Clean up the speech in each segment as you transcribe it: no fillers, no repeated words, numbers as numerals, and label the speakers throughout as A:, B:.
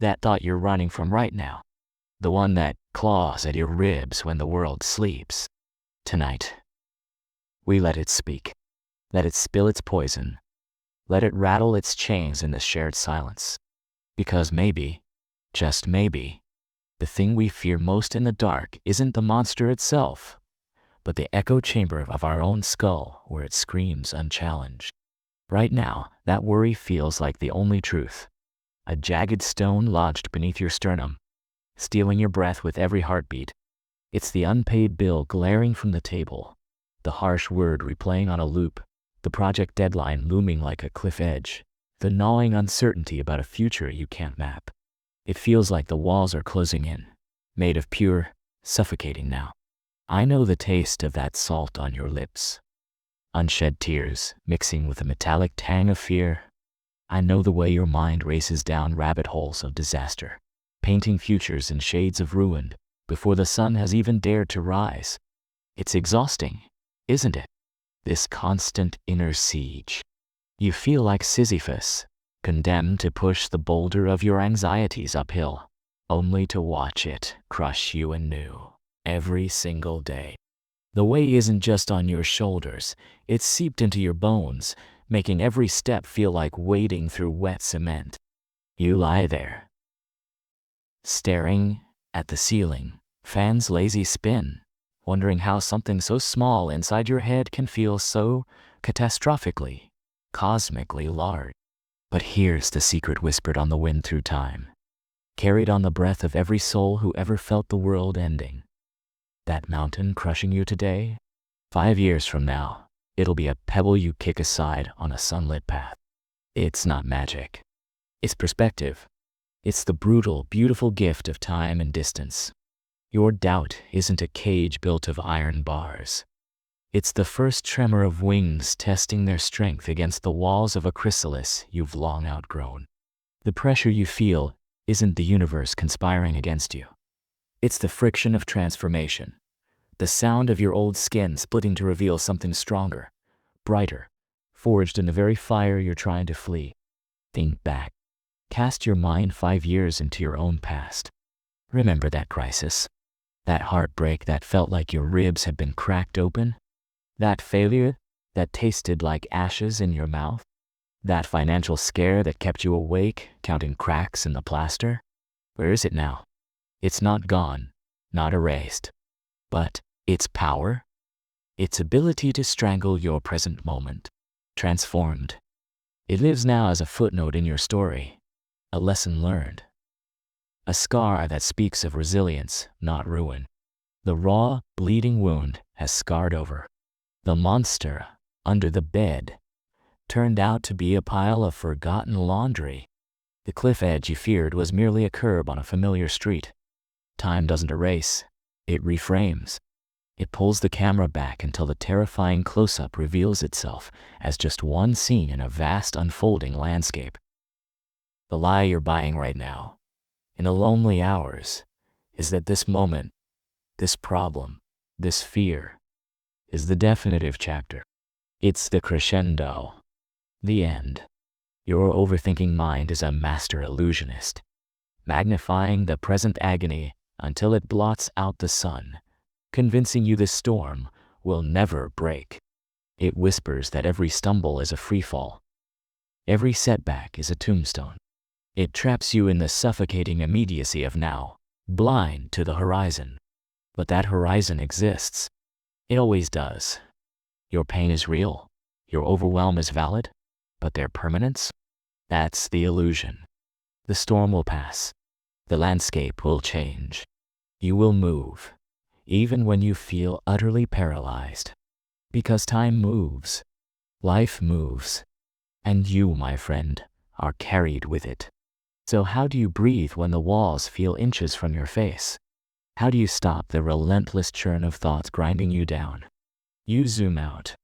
A: That thought you're running from right now. The one that claws at your ribs when the world sleeps. Tonight, we let it speak. Let it spill its poison. Let it rattle its chains in the shared silence. Because maybe, just maybe, the thing we fear most in the dark isn't the monster itself, but the echo chamber of our own skull where it screams unchallenged. Right now, that worry feels like the only truth. A jagged stone lodged beneath your sternum, stealing your breath with every heartbeat. It's the unpaid bill glaring from the table, the harsh word replaying on a loop, the project deadline looming like a cliff edge, the gnawing uncertainty about a future you can't map. It feels like the walls are closing in, made of pure, suffocating now. I know the taste of that salt on your lips. Unshed tears mixing with a metallic tang of fear. I know the way your mind races down rabbit holes of disaster, painting futures in shades of ruin before the sun has even dared to rise. It's exhausting, isn't it? This constant inner siege. You feel like Sisyphus, condemned to push the boulder of your anxieties uphill, only to watch it crush you anew every single day. The weight isn't just on your shoulders, it's seeped into your bones, making every step feel like wading through wet cement. You lie there, staring at the ceiling, fan's lazy spin, wondering how something so small inside your head can feel so catastrophically, cosmically large. But here's the secret whispered on the wind through time, carried on the breath of every soul who ever felt the world ending. That mountain crushing you today, 5 years from now, it'll be a pebble you kick aside on a sunlit path. It's not magic. It's perspective. It's the brutal, beautiful gift of time and distance. Your doubt isn't a cage built of iron bars. It's the first tremor of wings testing their strength against the walls of a chrysalis you've long outgrown. The pressure you feel isn't the universe conspiring against you. It's the friction of transformation, the sound of your old skin splitting to reveal something stronger, brighter, forged in the very fire you're trying to flee. Think back. Cast your mind 5 years into your own past. Remember that crisis, that heartbreak that felt like your ribs had been cracked open, that failure that tasted like ashes in your mouth, that financial scare that kept you awake, counting cracks in the plaster. Where is it now? It's not gone, not erased, but its power, its ability to strangle your present moment, transformed. It lives now as a footnote in your story, a lesson learned, a scar that speaks of resilience, not ruin. The raw, bleeding wound has scarred over. The monster under the bed turned out to be a pile of forgotten laundry. The cliff edge you feared was merely a curb on a familiar street. Time doesn't erase, it reframes. It pulls the camera back until the terrifying close-up reveals itself as just one scene in a vast unfolding landscape. The lie you're buying right now, in the lonely hours, is that this moment, this problem, this fear, is the definitive chapter. It's the crescendo, the end. Your overthinking mind is a master illusionist, magnifying the present agony until it blots out the sun, convincing you the storm will never break. It whispers that every stumble is a freefall. Every setback is a tombstone. It traps you in the suffocating immediacy of now, blind to the horizon. But that horizon exists. It always does. Your pain is real. Your overwhelm is valid. But their permanence? That's the illusion. The storm will pass. The landscape will change. You will move, even when you feel utterly paralyzed. Because time moves. Life moves. And you, my friend, are carried with it. So how do you breathe when the walls feel inches from your face? How do you stop the relentless churn of thoughts grinding you down? You zoom out.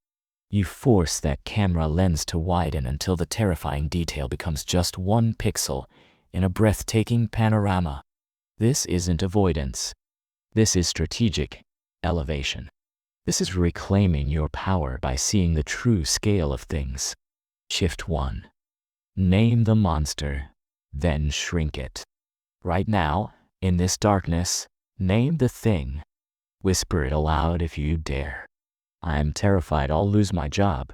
A: You force that camera lens to widen until the terrifying detail becomes just one pixel in a breathtaking panorama. This isn't avoidance. This is strategic elevation. This is reclaiming your power by seeing the true scale of things. Shift 1. Name the monster, then shrink it. Right now, in this darkness, name the thing. Whisper it aloud if you dare. I am terrified I'll lose my job.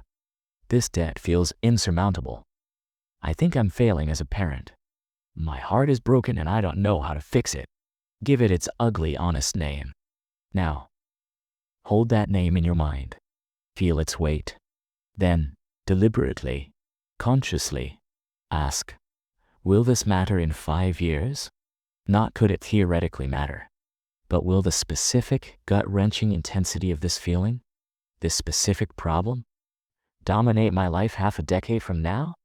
A: This debt feels insurmountable. I think I'm failing as a parent. My heart is broken and I don't know how to fix it. Give it its ugly, honest name. Now, hold that name in your mind. Feel its weight. Then, deliberately, consciously, ask, will this matter in 5 years? Not could it theoretically matter, but will the specific, gut-wrenching intensity of this feeling, this specific problem, dominate my life half a decade from now?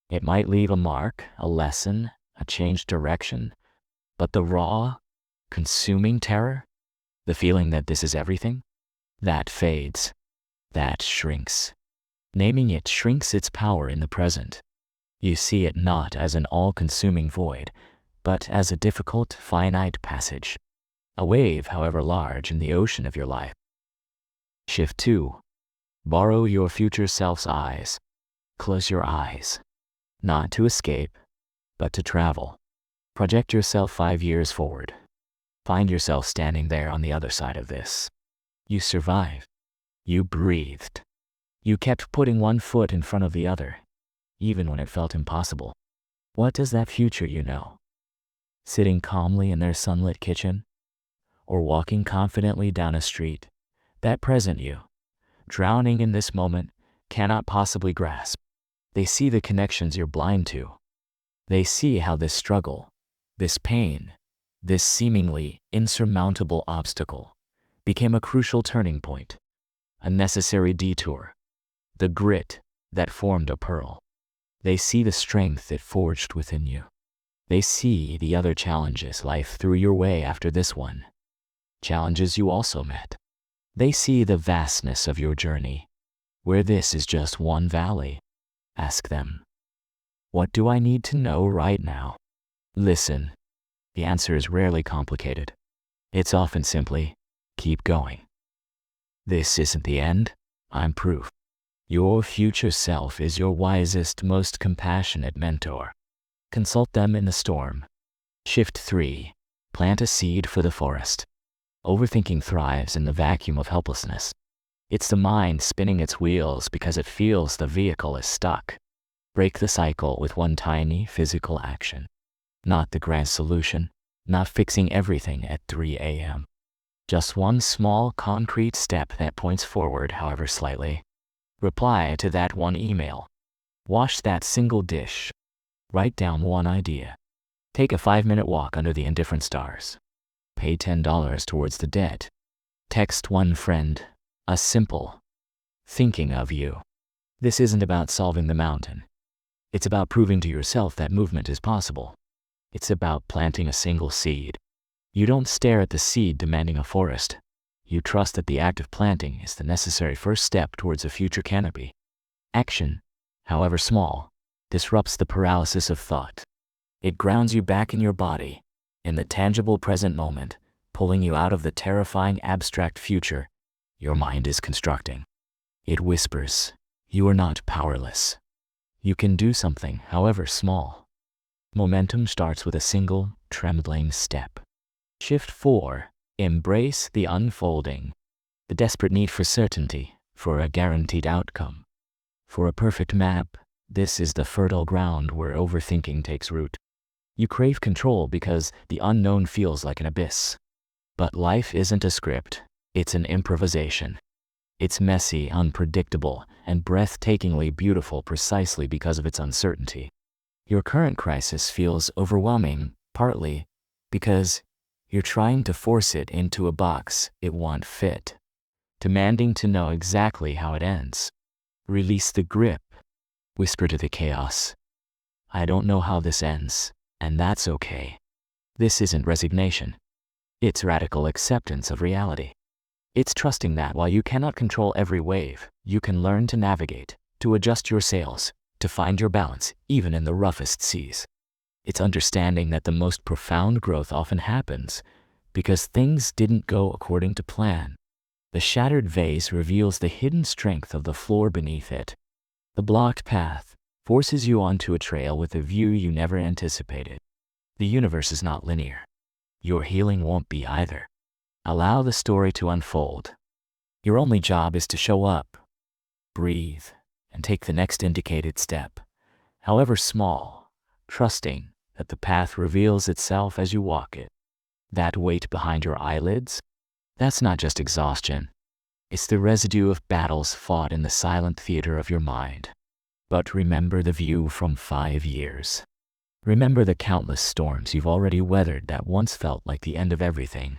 A: It might leave a mark, a lesson, a changed direction, but the raw, consuming terror, the feeling that this is everything, that fades, that shrinks. Naming it shrinks its power in the present. You see it not as an all-consuming void, but as a difficult, finite passage, a wave, however large, in the ocean of your life. Shift 2. Borrow your future self's eyes. Close your eyes, not to escape, but to travel. Project yourself 5 years forward. Find yourself standing there on the other side of this. You survived. You breathed. You kept putting one foot in front of the other, even when it felt impossible. What does that future you know? Sitting calmly in their sunlit kitchen? Or walking confidently down a street? That present you, drowning in this moment, cannot possibly grasp. They see the connections you're blind to. They see how this struggle, this pain, this seemingly insurmountable obstacle became a crucial turning point, a necessary detour, the grit that formed a pearl. They see the strength it forged within you. They see the other challenges life threw your way after this one, challenges you also met. They see the vastness of your journey, where this is just one valley. Ask them, what do I need to know right now? Listen. The answer is rarely complicated. It's often simply, keep going. This isn't the end. I'm proof. Your future self is your wisest, most compassionate mentor. Consult them in the storm. Shift 3. Plant a seed for the forest. Overthinking thrives in the vacuum of helplessness. It's the mind spinning its wheels because it feels the vehicle is stuck. Break the cycle with one tiny physical action. Not the grand solution, not fixing everything at 3 a.m. Just one small, concrete step that points forward, however slightly. Reply to that one email. Wash that single dish. Write down one idea. Take a 5-minute walk under the indifferent stars. Pay $10 towards the debt. Text one friend, a simple, thinking of you. This isn't about solving the mountain. It's about proving to yourself that movement is possible. It's about planting a single seed. You don't stare at the seed demanding a forest. You trust that the act of planting is the necessary first step towards a future canopy. Action, however small, disrupts the paralysis of thought. It grounds you back in your body, in the tangible present moment, pulling you out of the terrifying abstract future your mind is constructing. It whispers, you are not powerless. You can do something, however small. Momentum starts with a single, trembling step. Shift 4. Embrace the unfolding. The desperate need for certainty, for a guaranteed outcome. For a perfect map, this is the fertile ground where overthinking takes root. You crave control because the unknown feels like an abyss. But life isn't a script, it's an improvisation. It's messy, unpredictable, and breathtakingly beautiful precisely because of its uncertainty. Your current crisis feels overwhelming, partly because you're trying to force it into a box it won't fit, demanding to know exactly how it ends. Release the grip. Whisper to the chaos, I don't know how this ends, and that's okay. This isn't resignation. It's radical acceptance of reality. It's trusting that while you cannot control every wave, you can learn to navigate, to adjust your sails, to find your balance, even in the roughest seas. It's understanding that the most profound growth often happens because things didn't go according to plan. The shattered vase reveals the hidden strength of the floor beneath it. The blocked path forces you onto a trail with a view you never anticipated. The universe is not linear. Your healing won't be either. Allow the story to unfold. Your only job is to show up, breathe, and take the next indicated step, however small, trusting that the path reveals itself as you walk it. That weight behind your eyelids, that's not just exhaustion. It's the residue of battles fought in the silent theater of your mind. But remember the view from 5 years. Remember the countless storms you've already weathered that once felt like the end of everything.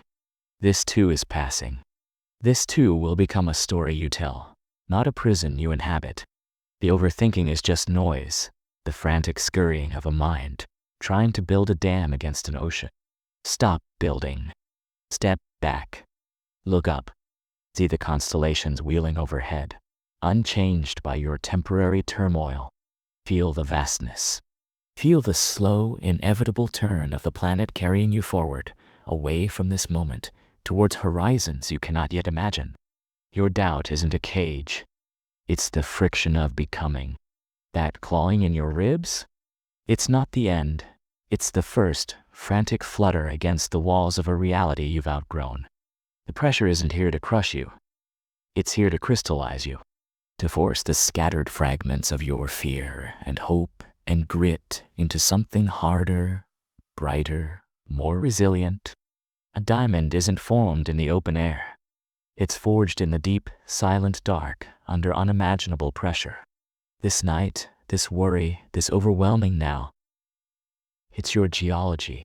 A: This too is passing. This too will become a story you tell, not a prison you inhabit. The overthinking is just noise, the frantic scurrying of a mind, trying to build a dam against an ocean. Stop building. Step back. Look up. See the constellations wheeling overhead, unchanged by your temporary turmoil. Feel the vastness. Feel the slow, inevitable turn of the planet carrying you forward, away from this moment, towards horizons you cannot yet imagine. Your doubt isn't a cage. It's the friction of becoming. That clawing in your ribs? It's not the end. It's the first, frantic flutter against the walls of a reality you've outgrown. The pressure isn't here to crush you. It's here to crystallize you, to force the scattered fragments of your fear and hope and grit into something harder, brighter, more resilient. A diamond isn't formed in the open air. It's forged in the deep, silent dark under unimaginable pressure. This night, this worry, this overwhelming now, it's your geology.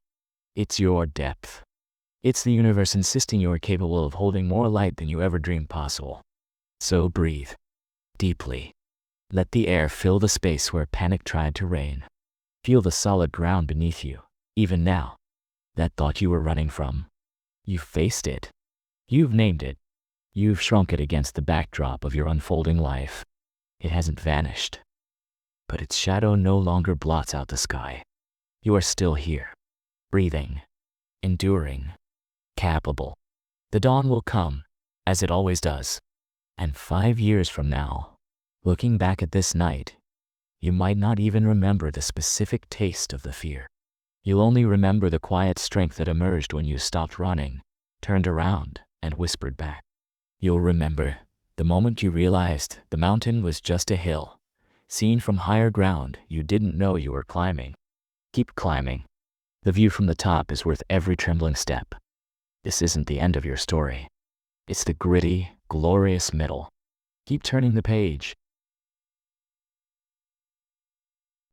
A: It's your depth. It's the universe insisting you're capable of holding more light than you ever dreamed possible. So breathe deeply. Let the air fill the space where panic tried to reign. Feel the solid ground beneath you, even now. That thought you were running from. You've faced it. You've named it. You've shrunk it against the backdrop of your unfolding life. It hasn't vanished, but its shadow no longer blots out the sky. You are still here, breathing, enduring, capable. The dawn will come, as it always does. And 5 years from now, looking back at this night, you might not even remember the specific taste of the fear. You'll only remember the quiet strength that emerged when you stopped running, turned around, and whispered back. You'll remember the moment you realized the mountain was just a hill, seen from higher ground you didn't know you were climbing. Keep climbing. The view from the top is worth every trembling step. This isn't the end of your story. It's the gritty, glorious middle. Keep turning the page.